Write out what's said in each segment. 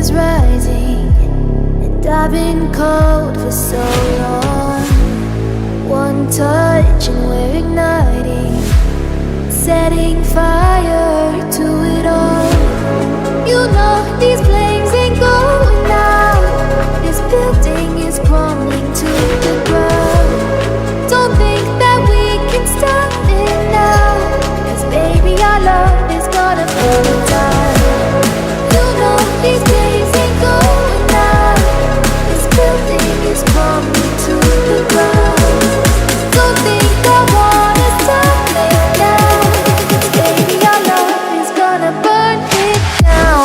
is rising, and I've been cold for so long. One touch and we're igniting, setting fire to it all. You know these flames ain't going out. This building is crumbling to the ground. Don't think that we can stop it now, 'cause baby our love is gonna burn it down. You know these flames ain't going out. This building is crumbling to the ground. Don't think I wanna stop it now, 'cause baby our love is gonna burn it down.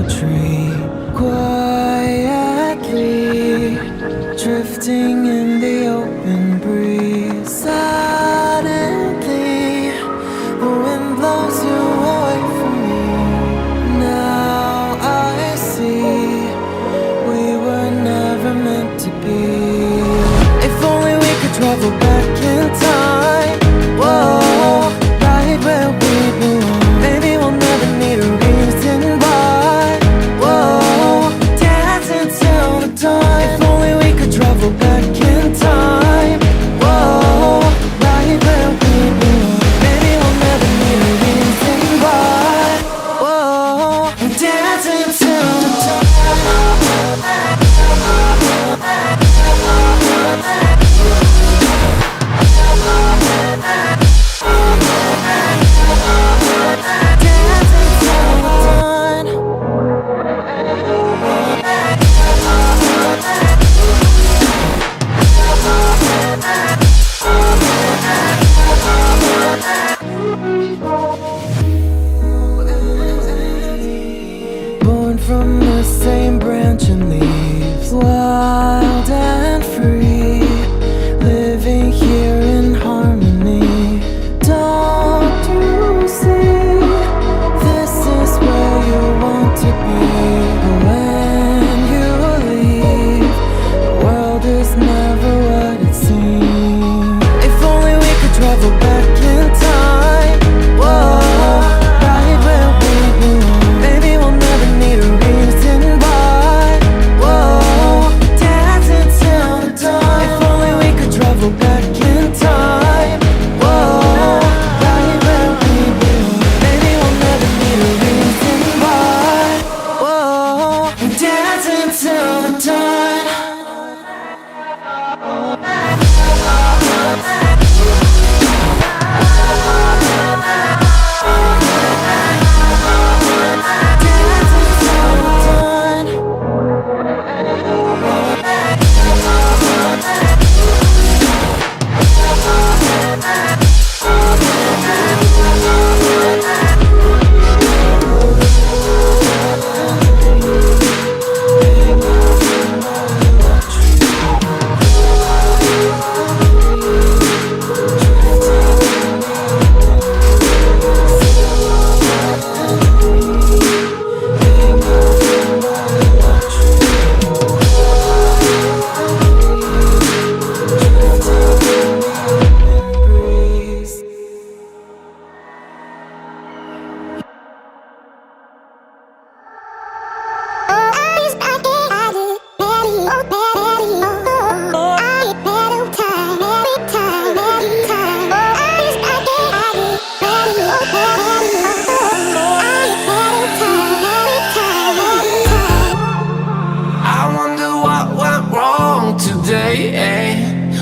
tree, quietly drifting in the open breeze. Suddenly, the wind blows you away from me. Now I see we were never meant to be. If only we could travel back in time. Whoa, right where we belong. Maybe we'll never need a reason why. Whoa, dancing till the dawn. If only we could travel back in time. Whoa, right where we belong. Maybe we'll never need a reason why. Whoa, dancing till the dawn. Born from the same branch and leaves, wild and free, living here in harmony. Don't you see? This is where you want to be. But when you leave, the world is never what it seems. If only we could travel back in time. Whoa, right where we belong. Maybe we'll never need a reason why. Whoa, dancing till the dawn. If only we could travel back in time. Whoa, right where we belong. Maybe we'll never need a reason why. Whoa, dancing till the dawn.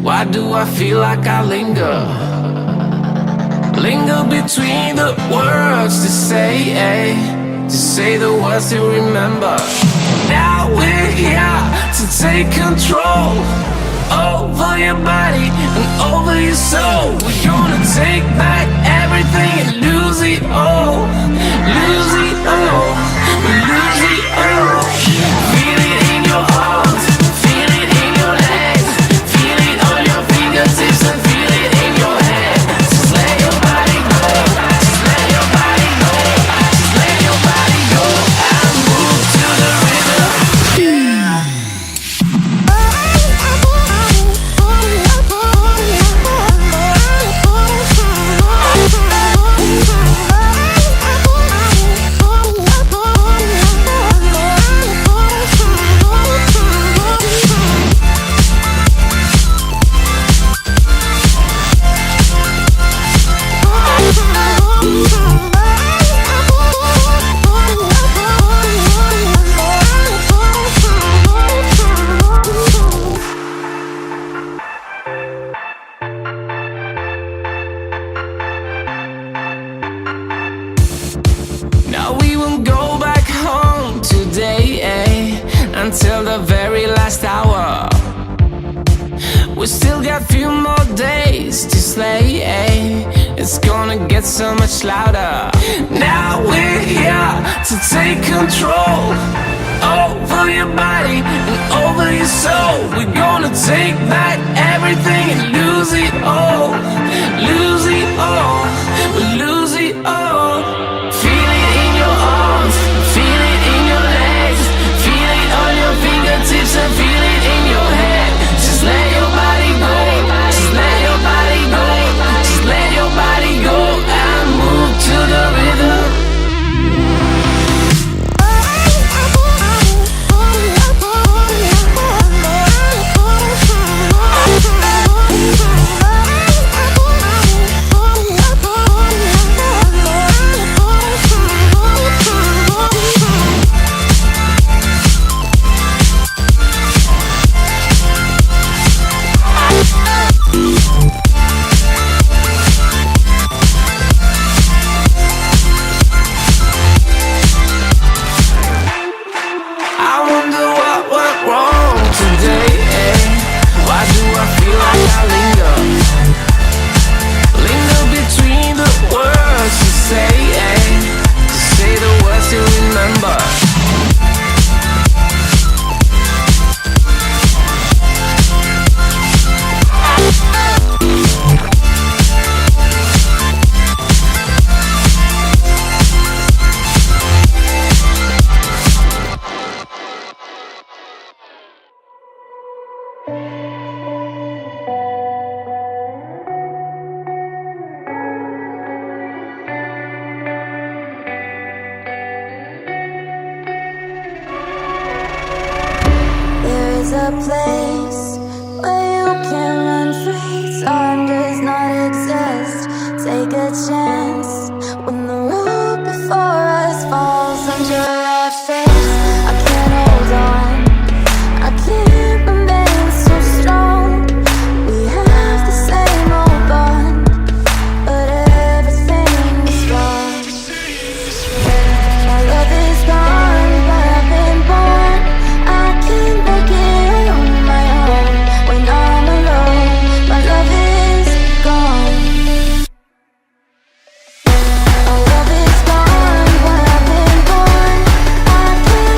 Why do I feel like I linger? Linger between the words to say the words to remember. Now we're here to take control over your body and over your soul. We're gonna take back everything and lose it all. Lose it all. Lose it all. Feel it in your arms. Feel it in your legs. Feel it on your fingertips and feel it in your head. Just let your body go. Just let your body go. Just let your body go and move to the rhythm. Yeah. Now we won't go back home today, until the very last hour. We still got few more days to slay, it's gonna get so much louder. Now we're here to take control over your body and over your soul. We're gonna take back everything and lose it all. Lose it all, we'll lose it all. Feel it in your arms, feel it in your legs, feel it on your fingertips and feel it in your head. Just let your body go, just let your body go, just let your body go and move to the rhythm. A place where you can run free. Time does not exist. Take a chance when the road before us falls under our face. I can't hold on, I can't remain so strong. We have the same old bond, but everything is gone. My love is gone, but I've been born. I can't make it on my own when I'm alone. My love is gone. My love is gone, but I've been born. I can't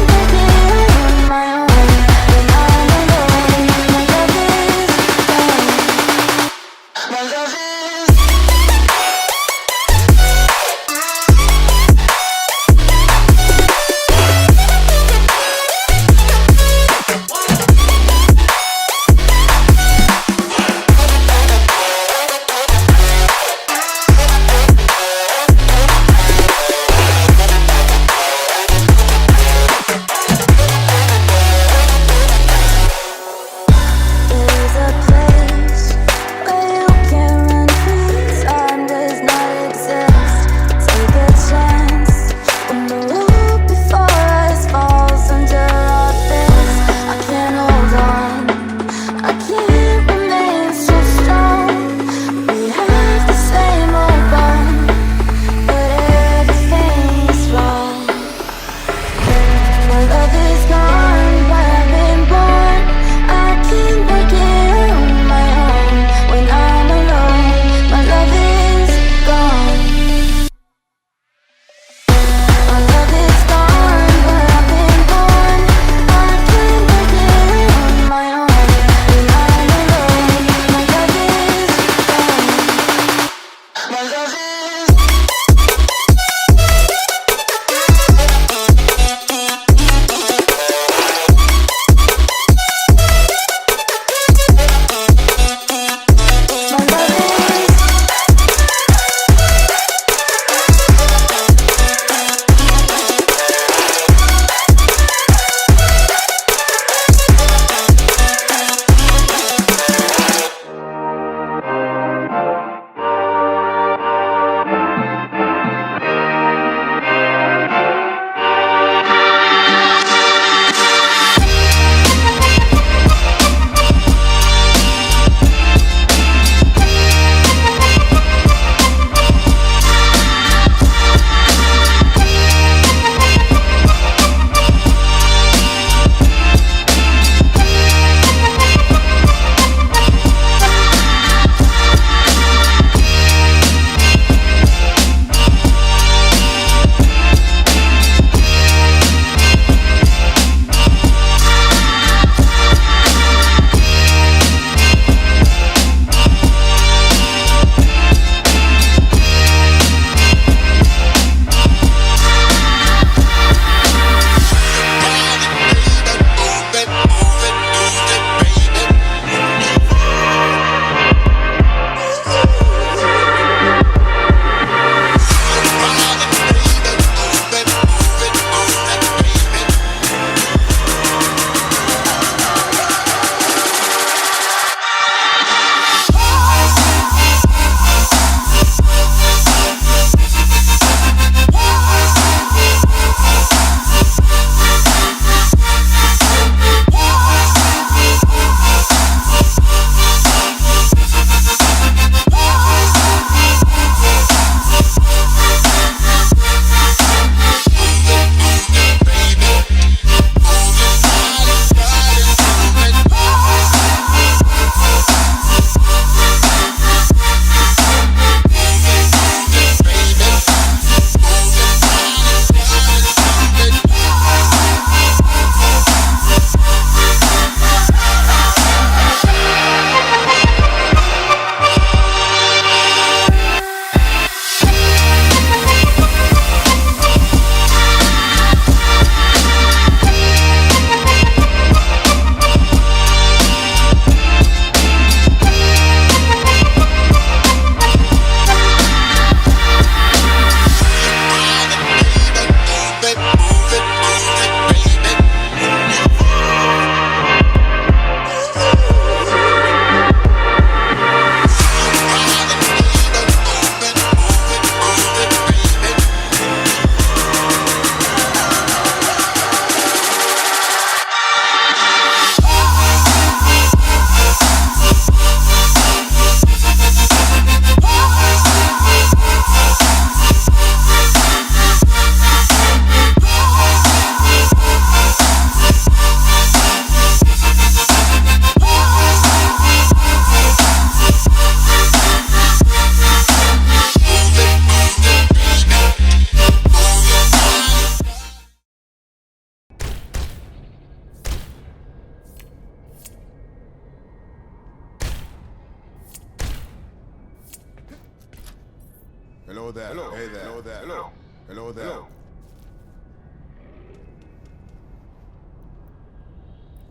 there. Hello. Hey there. Hello there. Hello. Hello there. Hello.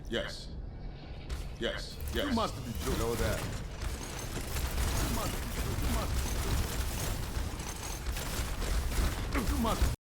Yes. Yes. Yes. You must be joking. Hello there. You must.